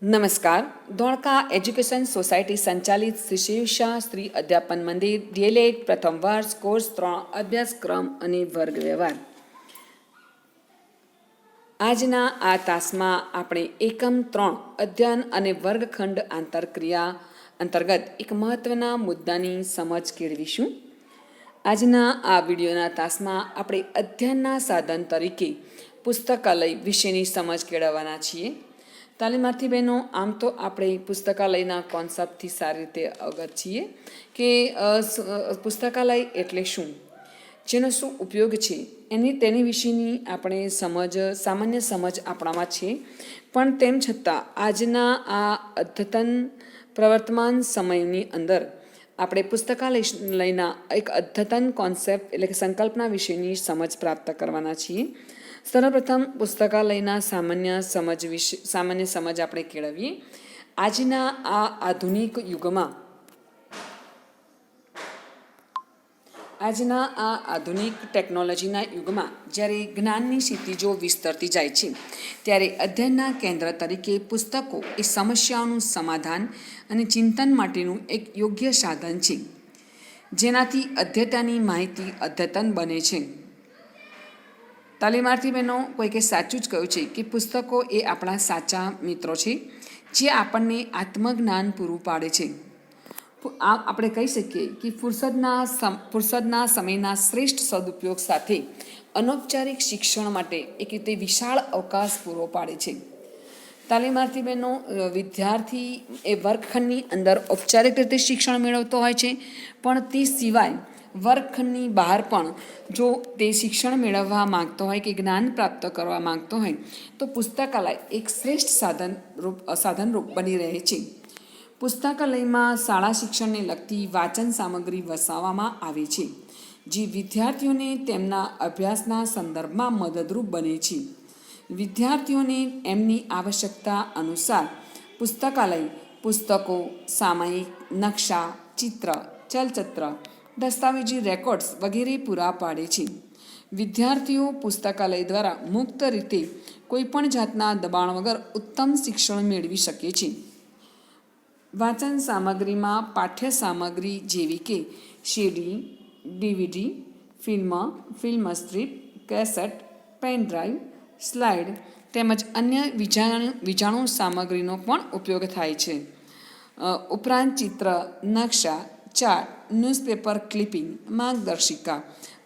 नमस्कार। धोळका education society संचालित श्री शिवशाह स्त्री अध्यापन मंदिर DLED प्रथम वर्ष कोर्स 3 અભ્યાસક્રમ અને વર્ગ વ્યવહાર। આજના આ તાસમાં આપણે એકમ 3 અધ્યયન અને વર્ગખંડ આંતરક્રિયા અંતર્ગત એક મહત્વના મુદ્દાની સમજ કેળવીશું। આજના આ વિડીયોના તાસમાં આપણે અધ્યયનના સાધન તરીકે પુસ્તકાલય વિશેની સમજ કેળવવાના છીએ। તાલીમાર્થી બહેનો, આમ તો આપણે પુસ્તકાલયના કોન્સેપ્ટથી સારી રીતે અવગત છીએ કે પુસ્તકાલય એટલે શું, જેનો શું ઉપયોગ છે, તેની વિશેની આપણે સામાન્ય સમજ આપણામાં છે। પણ તેમ છતાં આજના આ અદ્યતન પ્રવર્તમાન સમયની અંદર આપણે પુસ્તકાલયના એક અદ્યતન કોન્સેપ્ટ એટલે કે સંકલ્પના વિશેની સમજ પ્રાપ્ત કરવાના છીએ। સર્વપ્રથમ પુસ્તકાલયના સામાન્ય સમજ આપણે કેળવીએ। આજના આ આધુનિક યુગમાં ટેકનોલોજીના યુગમાં જ્યારે જ્ઞાનની ક્ષિતિજો વિસ્તરતી જાય છે, ત્યારે અધ્યયનના કેન્દ્ર તરીકે પુસ્તકો એ સમસ્યાઓનું સમાધાન અને ચિંતન માટેનું એક યોગ્ય સાધન છે, જેનાથી અધ્યયનની માહિતી અદ્યતન બને છે। તાલીમાર્થી બહેનો, કોઈકે સાચું જ કહ્યું છે કે પુસ્તકો એ આપણા સાચા મિત્રો છે, જે આપણને આત્મજ્ઞાન પૂરું પાડે છે। આપણે કહી શકીએ કે ફુરસદના સમયના શ્રેષ્ઠ સદુપયોગ સાથે અનૌપચારિક શિક્ષણ માટે એક રીતે વિશાળ અવકાશ પૂરો પાડે છે। તાલીમાર્થી બહેનો, વિદ્યાર્થી એ વર્ગખંડની અંદર ઔપચારિક રીતે શિક્ષણ મેળવતો હોય છે, પણ તે સિવાય વર્ગખંડની બહાર પણ જો તે શિક્ષણ મેળવવા માંગતો હોય કે જ્ઞાન પ્રાપ્ત કરવા માંગતો હોય તો પુસ્તકાલય એક શ્રેષ્ઠ સાધનરૂપ બની રહે છે। પુસ્તકાલયમાં શાળા શિક્ષણને લગતી વાંચન સામગ્રી વસાવવામાં આવે છે, જે વિદ્યાર્થીઓને તેમના અભ્યાસના સંદર્ભમાં મદદરૂપ બને છે। વિદ્યાર્થીઓને એમની આવશ્યકતા અનુસાર પુસ્તકાલય પુસ્તકો, સામયિક, નકશા, ચિત્ર, ચલચિત્ર, દસ્તાવેજી રેકોર્ડ્સ વગેરે પૂરા પાડે છે। વિદ્યાર્થીઓ પુસ્તકાલય દ્વારા મુક્ત રીતે કોઈપણ જાતના દબાણ વગર ઉત્તમ શિક્ષણ મેળવી શકે છે। વાંચન સામગ્રીમાં પાઠ્ય સામગ્રી જેવી કે CD, DVD, film strip, cassette, pen drive, slide તેમજ અન્ય વિજાણુ સામગ્રીનો પણ ઉપયોગ થાય છે। ઉપરાંત ચિત્ર, નકશા, ચાર્ટ, ન્યૂઝપેપર ક્લિપિંગ, માર્ગદર્શિકા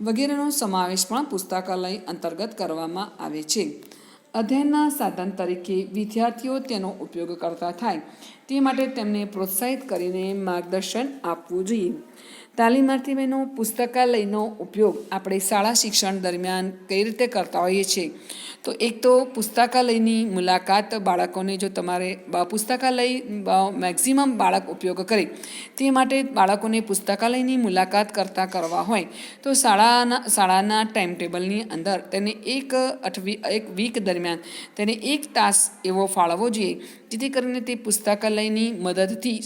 વગેરેનો સમાવેશ પણ પુસ્તકાલય અંતર્ગત કરવામાં આવે છે। અધ્યયનના સાધન તરીકે વિદ્યાર્થીઓ તેનો ઉપયોગ કરતા થાય તે માટે તેમને પ્રોત્સાહિત કરીને માર્ગદર્શન આપવું જોઈએ। તાલીમાર્થી બહેનો, પુસ્તકાલયનો ઉપયોગ આપણે શાળા શિક્ષણ દરમિયાન કઈ રીતે કરતા હોઈએ છીએ, તો એક તો પુસ્તકાલયની મુલાકાત બાળકોને, જો તમારે પુસ્તકાલય મેક્સિમમ બાળક ઉપયોગ કરે તે માટે બાળકોને પુસ્તકાલયની મુલાકાત કરવા હોય તો શાળાના ટાઈમ ટેબલની અંદર તેને એક વીક દરમિયાન તેને 1 તાસ એવો ફાળવવો જોઈએ, જેથી કરીને તે પુસ્તકાલયની મદદથી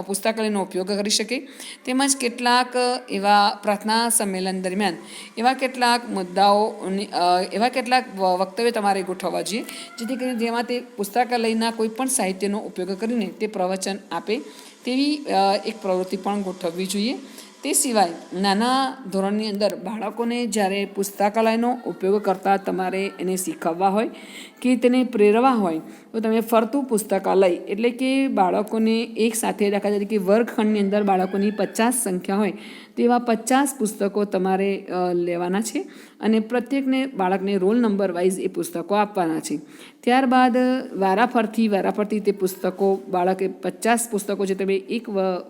પુસ્તકાલયનો ઉપયોગ કરી શકે। તેમજ કેટલાક એવા પ્રાર્થના સંમેલન દરમિયાન એવા કેટલાક મુદ્દાઓ, એવા કેટલાક વક્તવ્ય તમારે ગોઠવવા જોઈએ, જેથી કરીને જેમાં તે પુસ્તકાલયના કોઈ પણ સાહિત્યનો ઉપયોગ કરીને તે પ્રવચન આપે તેવી એક પ્રવૃત્તિ પણ ગોઠવવી જોઈએ। તે સિવાય નાના ધોરણની અંદર બાળકોને જ્યારે પુસ્તકાલયનો ઉપયોગ કરતાં તમારે એને શીખવવા હોય કે તેને પ્રેરવા હોય તો તમે ફરતું પુસ્તકાલય એટલે કે બાળકોને એક સાથે, દાખલા તરીકે વર્ગખંડની અંદર બાળકોની 50 સંખ્યા હોય તેવા 50 પુસ્તકો તમારે લેવાના છે અને પ્રત્યેકને બાળકને રોલ નંબર વાઇઝ એ પુસ્તકો આપવાના છે। ત્યારબાદ વારાફરતી તે પુસ્તકો, બાળકે 50 પુસ્તકો જે તમે એક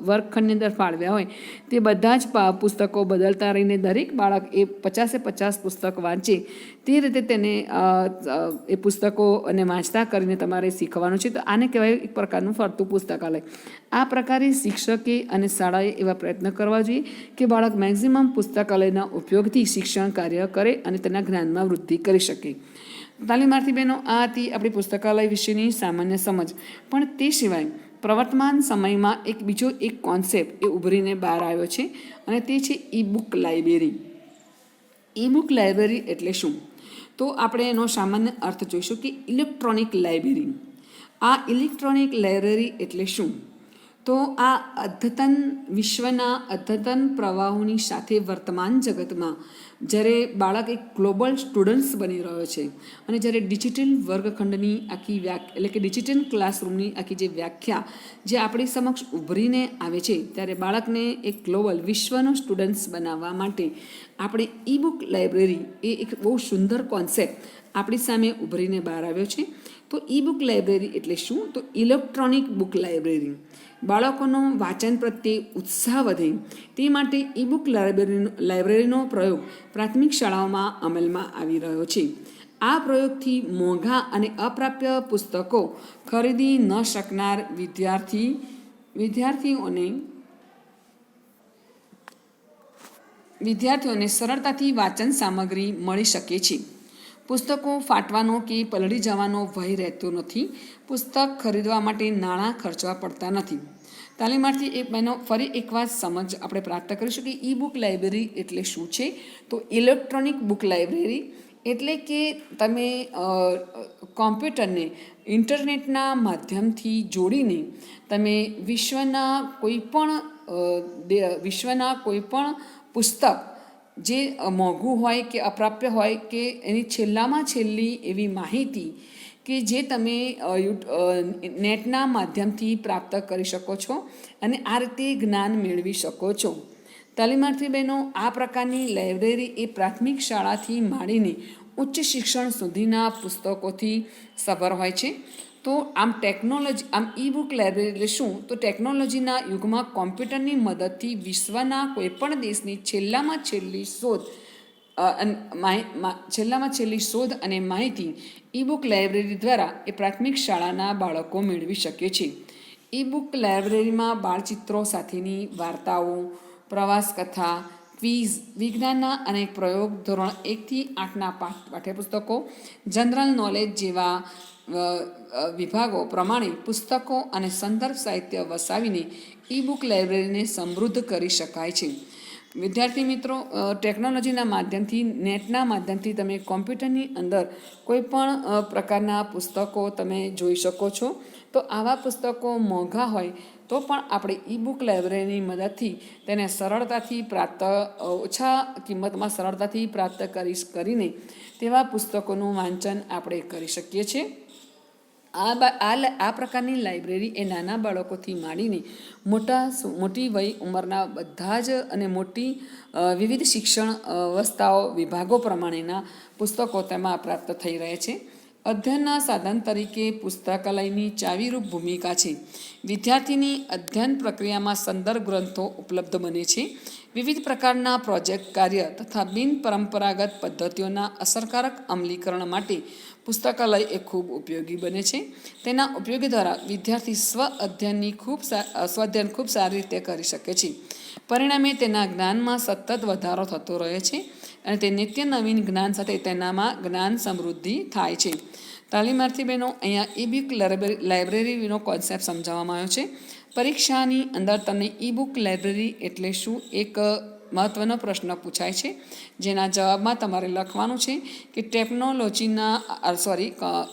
વર્ગખંડની અંદર ફાળવ્યા હોય તે બધા જ પુસ્તકો બદલતા રહીને દરેક બાળક એ 50 પુસ્તક વાંચે તે રીતે તેને એ પુસ્તકો અને વાંચતા કરીને તમારે શીખવાનું છે। તો આને કહેવાય એક પ્રકારનું ફરતું પુસ્તકાલય। આ પ્રકારે શિક્ષકે અને શાળાએ એવા પ્રયત્ન કરવા જોઈએ કે બાળક મેક્સિમમ પુસ્તકાલયના ઉપયોગથી શિક્ષણ કાર્ય કરે અને તેના જ્ઞાનમાં વૃદ્ધિ કરી શકે। તાલીમાર્થી બહેનો, આ હતી આપણી પુસ્તકાલય વિશેની સામાન્ય સમજ। પણ તે સિવાય પ્રવર્તમાન સમયમાં બીજો એક કોન્સેપ્ટ એ ઉભરીને બહાર આવ્યો છે અને તે છે e book library. E book library એટલે શું, તો આપણે એનો સામાન્ય અર્થ જોઈશું કે ઇલેક્ટ્રોનિક લાઇબ્રેરી। આ ઇલેક્ટ્રોનિક લાઇબ્રેરી એટલે શું? તો આ અદ્યતન વિશ્વના અદ્યતન પ્રવાહોની સાથે વર્તમાન જગતમાં જ્યારે બાળક એક ગ્લોબલ સ્ટુડન્ટ્સ બની રહ્યો છે અને જ્યારે ડિજિટલ વર્ગખંડની આખી એટલે કે ડિજિટલ ક્લાસરૂમની આખી જે વ્યાખ્યા જે આપણી સમક્ષ ઉભરીને આવે છે, ત્યારે બાળકને એક ગ્લોબલ વિશ્વનો સ્ટુડન્ટ્સ બનાવવા માટે આપણે ઈ બુક લાઇબ્રેરી એ એક બહુ સુંદર કોન્સેપ્ટ આપણી સામે ઉભરીને બહાર આવ્યો છે. તો ઈ બુક લાઇબ્રેરી એટલે શું? તો ઇલેક્ટ્રોનિક બુક લાઇબ્રેરી. બાળકોનો વાંચન પ્રત્યે ઉત્સાહ વધે તે માટે ઈ બુક લાઇબ્રેરીનો પ્રયોગ પ્રાથમિક શાળાઓમાં અમલમાં આવી રહ્યો છે. આ પ્રયોગથી મોંઘા અને અપ્રાપ્ય પુસ્તકો ખરીદી ન શકનાર વિદ્યાર્થીઓને સરળતાથી વાંચન સામગ્રી મળી શકે છે. પુસ્તકો ફાટવાનો કે પલળી જવાનો ભય રહેતો નથી. પુસ્તક ખરીદવા માટે નાણાં ખર્ચવા પડતા નથી. તાલીમાર્થી એક બહેનો ફરી એકવાર સમજ આપણે પ્રાપ્ત કરીશું કે ઈ બુક લાઇબ્રેરી એટલે શું છે. તો ઇલેક્ટ્રોનિક બુક લાઇબ્રેરી એટલે કે તમે કોમ્પ્યુટરને ઇન્ટરનેટના માધ્યમથી જોડીને તમે વિશ્વના કોઈ પણ પુસ્તક જે મોંઘું હોય કે અપ્રાપ્ય હોય કે એની છેલ્લામાં છેલ્લી એવી માહિતી કે જે તમે નેટના માધ્યમથી પ્રાપ્ત કરી શકો છો અને આ રીતે જ્ઞાન મેળવી શકો છો. તાલીમાર્થી બહેનો, આ પ્રકારની લાઇબ્રેરી એ પ્રાથમિક શાળાથી માંડીને ઉચ્ચ શિક્ષણ સુધીના પુસ્તકોથી સભર હોય છે. તો આમ ઈ બુક લાઇબ્રેરી એટલે શું? તો ટેકનોલોજીના યુગમાં કોમ્પ્યુટરની મદદથી વિશ્વના કોઈપણ દેશની છેલ્લામાં છેલ્લી શોધ અને માહિતી ઈ બુક લાઇબ્રેરી દ્વારા એ પ્રાથમિક શાળાના બાળકો મેળવી શકે છે. ઈ બુક લાઇબ્રેરીમાં બાળચિત્રો સાથેની વાર્તાઓ, પ્રવાસ કથા, ક્વિઝ, વિજ્ઞાનના અનેક પ્રયોગ, ધોરણ 1 થી 8ના પાઠ્યપુસ્તકો, જનરલ નોલેજ જેવા વિભાગો પ્રમાણે પુસ્તકો અને સંદર્ભ સાહિત્ય વસાવીને ઈ બુક લાઇબ્રેરીને સમૃદ્ધ કરી શકાય છે. વિદ્યાર્થી મિત્રો, ટેકનોલોજીના માધ્યમથી નેટના માધ્યમથી તમે કોમ્પ્યુટરની અંદર કોઈ પણ પ્રકારના પુસ્તકો તમે જોઈ શકો છો. તો આવા પુસ્તકો મોંઘા હોય તો પણ આપણે ઈ બુક લાઇબ્રેરીની મદદથી તેને સરળતાથી ઓછા કિંમતમાં સરળતાથી પ્રાપ્ત કરીને તેવા પુસ્તકોનું વાંચન આપણે કરી શકીએ છીએ. આ પ્રકારની લાઇબ્રેરી એ નાના બાળકોથી માંડીને મોટી વય ઉંમરના બધા જ અને વિવિધ શિક્ષણ અવસ્થાઓ વિભાગો પ્રમાણેના પુસ્તકો તેમાં પ્રાપ્ત થઈ રહે છે. અધ્યયનના સાધન તરીકે પુસ્તકાલયની ચાવીરૂપ ભૂમિકા છે. વિદ્યાર્થીની અધ્યયન પ્રક્રિયામાં સંદર્ભ ગ્રંથો ઉપલબ્ધ બને છે. વિવિધ પ્રકારના પ્રોજેક્ટ કાર્ય તથા બિનપરંપરાગત પદ્ધતિઓના અસરકારક અમલીકરણ માટે પુસ્તકાલય એ ખૂબ ઉપયોગી બને છે. તેના ઉપયોગ દ્વારા વિદ્યાર્થી સ્વાધ્યાયન ખૂબ સારી રીતે કરી શકે છે. પરિણામે તેના જ્ઞાનમાં સતત વધારો થતો રહે છે અને તે નિત્ય નવીન જ્ઞાન સાથે તેનામાં જ્ઞાન સમૃદ્ધિ થાય છે. તાલીમાર્થી બહેનો, અહીંયા ઈ બુક લાઇબ્રેરીનો કોન્સેપ્ટ સમજાવવામાં આવ્યો છે. પરીક્ષાની અંદર તમને ઈ બુક લાઇબ્રેરી એટલે શું એક મહત્ત્વનો પ્રશ્ન પૂછાય છે, જેના જવાબમાં તમારે લખવાનું છે કે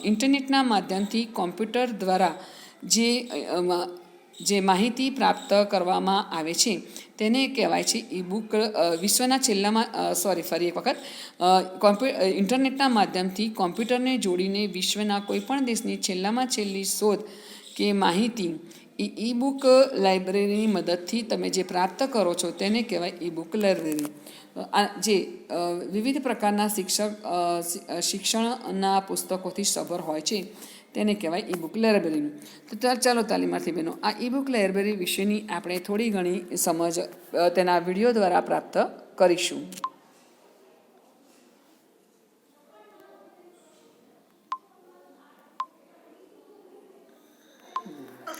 ઇન્ટરનેટના માધ્યમથી કોમ્પ્યુટર દ્વારા જે માહિતી પ્રાપ્ત કરવામાં આવે છે તેને કહેવાય છે ઈ બુક. ઇન્ટરનેટના માધ્યમથી કોમ્પ્યુટરને જોડીને વિશ્વના કોઈપણ દેશની છેલ્લામાં છેલ્લી શોધ કે માહિતી ઈ બુક લાઇબ્રેરીની મદદથી તમે જે પ્રાપ્ત કરો છો તેને કહેવાય ઈ બુક લાઇબ્રેરી. જે વિવિધ પ્રકારના શિક્ષણના પુસ્તકોથી સભર હોય છે તેને કહેવાય ઈ બુક લાઇબ્રેરી. તો ચાલો તાલીમાર્થી બહેનો, આ ઈ બુક લાઇબ્રેરી વિશેની આપણે થોડી ઘણી સમજ તેના વિડીયો દ્વારા પ્રાપ્ત કરીશું.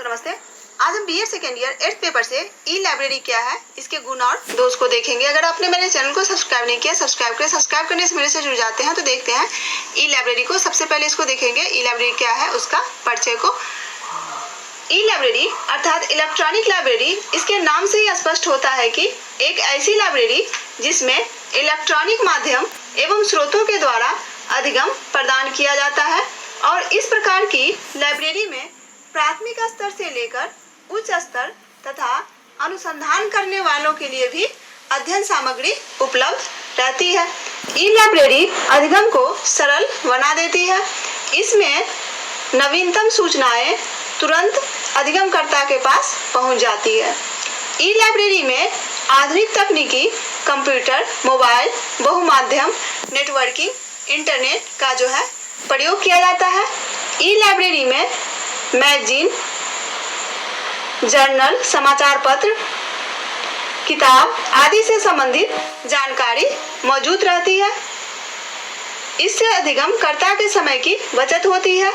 नमस्ते। आज हम BA second year 8th paper से ई लाइब्रेरी क्या है, इसके गुण और दोष को देखेंगे। अगर आपने मेरे चैनल को सब्सक्राइब नहीं किया, सब्सक्राइब करें। सब्सक्राइब करने से मेरे से जुड़ जाते हैं। तो देखते हैं ई लाइब्रेरी को। सबसे पहले इसको देखेंगे, ई लाइब्रेरी क्या है, उसका परिचय को। ई लाइब्रेरी अर्थात इलेक्ट्रॉनिक लाइब्रेरी, इसके नाम से ही स्पष्ट होता है कि एक ऐसी लाइब्रेरी जिसमें इलेक्ट्रॉनिक माध्यम एवं स्रोतों के द्वारा अधिगम प्रदान किया जाता है। और इस प्रकार की लाइब्रेरी में प्राथमिक स्तर से लेकर उच्च स्तर तथा अनुसंधान करने वालों के लिए भी अध्ययन सामग्री उपलब्ध रहती है। ई लाइब्रेरी अधिगम को सरल बना देती है। इसमें नवीनतम सूचनाएं तुरंत अधिगमकर्ता के पास पहुंच जाती है। ई लाइब्रेरी में आधुनिक तकनीकी कंप्यूटर, मोबाइल, बहुमाध्यम, नेटवर्किंग, इंटरनेट का जो है प्रयोग किया जाता है। ई लाइब्रेरी में मैगजीन, जर्नल, समाचार पत्र, किताब आदि से संबंधित जानकारी मौजूद रहती है। इससे अधिगमकर्ता के समय की बचत होती है।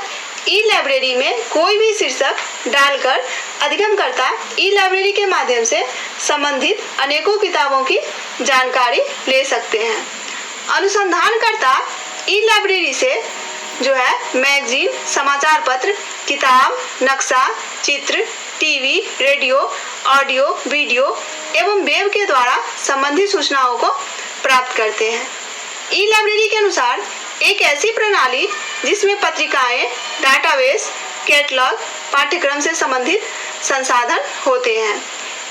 ई लाइब्रेरी में कोई भी शीर्षक डालकर अधिगमकर्ता ई लाइब्रेरी के माध्यम से संबंधित अनेकों किताबों की जानकारी ले सकते हैं। अनुसंधानकर्ता ई लाइब्रेरी से जो है मैगजीन, समाचार पत्र, किताब, नक्शा, चित्र, टीवी, रेडियो, ऑडियो, वीडियो एवं वेब के द्वारा संबंधित सूचनाओं को प्राप्त करते हैं। ई लाइब्रेरी के अनुसार एक ऐसी प्रणाली जिसमें पत्रिकाएं, डाटाबेस, कैटलॉग, पाठ्यक्रम से संबंधित संसाधन होते हैं।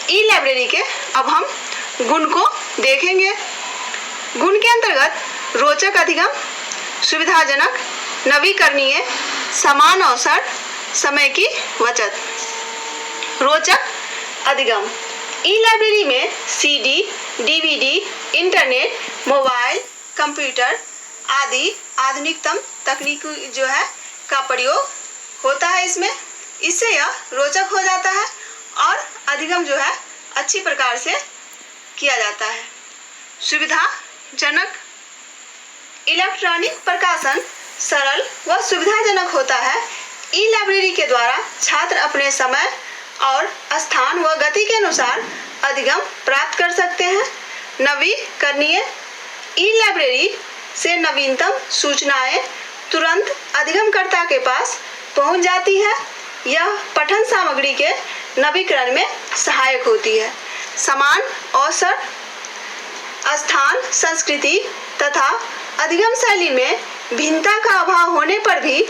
ई लाइब्रेरी के अब हम गुण को देखेंगे। गुण के अंतर्गत रोचक अधिगम, सुविधाजनक, नवीकरणीय, समान अवसर, समय की बचत। रोचक अधिगम। ई लाइब्रेरी में CD, DVD, internet, mobile, computer आदि आधुनिकतम तकनीक जो है का प्रयोग होता है इससे यह रोचक हो जाता है और अधिगम जो है अच्छी प्रकार से किया जाता है। सुविधाजनक। इलेक्ट्रॉनिक प्रकाशन सरल व सुविधाजनक होता है। ई लाइब्रेरी के द्वारा छात्र अपने समय और स्थान व गति के अनुसार अधिगम प्राप्त कर सकते हैं। नवीकरणीय। ई लाइब्रेरी से नवीनतम सूचनाएं तुरंत अधिगमकर्ता के पास पहुंच जाती है। यह पठन सामग्री के नवीकरण में सहायक होती है। समान अवसर। स्थान, संस्कृति तथा अधिगम शैली में भिन्नता का अभाव होने पर भी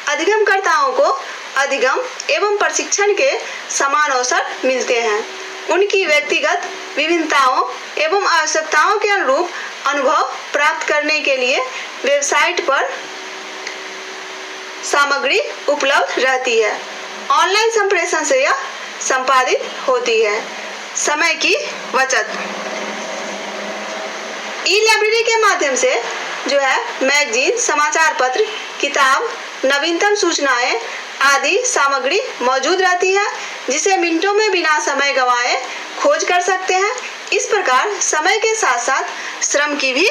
अधिगमकर्ताओं को अधिगम एवं प्रशिक्षण के समान अवसर मिलते हैं। उनकी व्यक्तिगत विभिन्नताओं एवं आवश्यकताओं के अनुरूप अनुभव प्राप्त करने के लिए वेबसाइट पर सामग्री उपलब्ध रहती है। ऑनलाइन संप्रेषण से यह संपादित होती है। समय की बचत। ई लाइब्रेरी के माध्यम से जो है मैगजीन, समाचार पत्र, किताब, नवीनतम सूचनाएं आदि सामग्री मौजूद रहती है जिसे मिनटों में बिना समय गंवाए खोज कर सकते हैं। इस प्रकार समय के साथ साथ श्रम की भी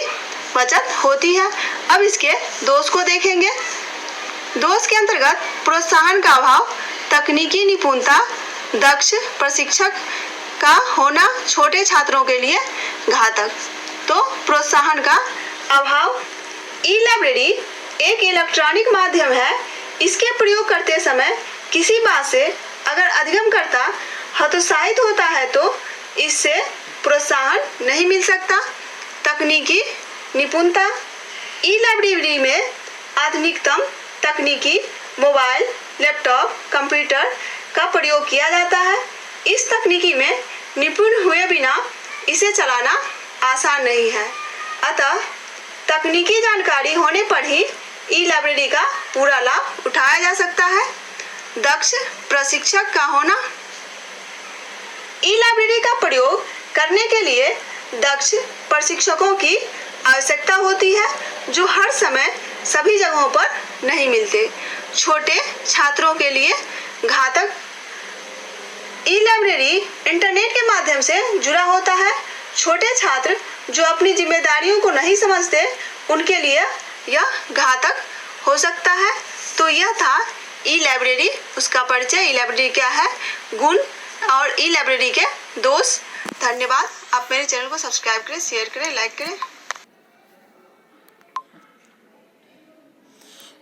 बचत होती है। अब इसके दोष को देखेंगे। दोष के अंतर्गत प्रोत्साहन का अभाव, तकनीकी निपुणता, दक्ष प्रशिक्षक का होना छोटे छात्रों के लिए घातक। तो प्रोत्साहन का अभाव। ई लाइब्रेरी एक इलेक्ट्रॉनिक माध्यम है। इसके प्रयोग करते समय किसी बात से अगर अधिगमकर्ता हतोत्साहित होता है तो इससे प्रोत्साहन नहीं मिल सकता। तकनीकी निपुणता। ई लाइब्रेरी में आधुनिकतम तकनीकी मोबाइल, लैपटॉप, कंप्यूटर का प्रयोग किया जाता है। इस तकनीकी में निपुण हुए बिना इसे चलाना आसान नहीं है। अतः तकनीकी जानकारी होने पर ही ई लाइब्रेरी का पूरा लाभ उठाया जा सकता है। दक्ष प्रशिक्षक का होना। ई लाइब्रेरी का प्रयोग करने के लिए दक्ष प्रशिक्षकों की आवश्यकता होती है जो हर समय सभी जगहों पर नहीं मिलते। छोटे छात्रों के लिए घातक। ई लाइब्रेरी इंटरनेट के माध्यम से जुड़ा होता है। छोटे छात्र जो अपनी जिम्मेदारियों को नहीं समझते उनके लिए यह घातक हो सकता है। तो यह था ई लाइब्रेरी, उसका परिचय। ई लाइब्रेरी क्या है, गुण और ई लाइब्रेरी के दोष। धन्यवाद। आप मेरे चैनल को सब्सक्राइब करें, शेयर करें, लाइक करें।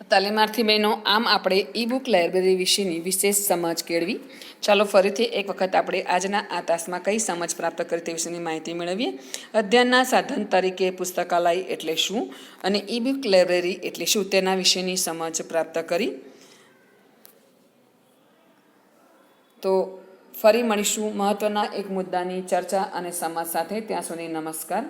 તાલીમાર્થી બહેનો, આમ આપણે ઈ બુક લાઇબ્રેરી વિશેની વિશેષ સમજ કેળવી. ચાલો ફરીથી એક વખત આપણે આજના આ તાસમાં કઈ સમજ પ્રાપ્ત કરી તે વિશેની માહિતી મેળવીએ. અધ્યયનના સાધન તરીકે પુસ્તકાલય એટલે શું અને ઈ બુક લાઇબ્રેરી એટલે શું તેના વિશેની સમજ પ્રાપ્ત કરી. તો ફરી મળીશું મહત્ત્વના એક મુદ્દાની ચર્ચા અને સમજ સાથે. ત્યાં સુધી નમસ્કાર.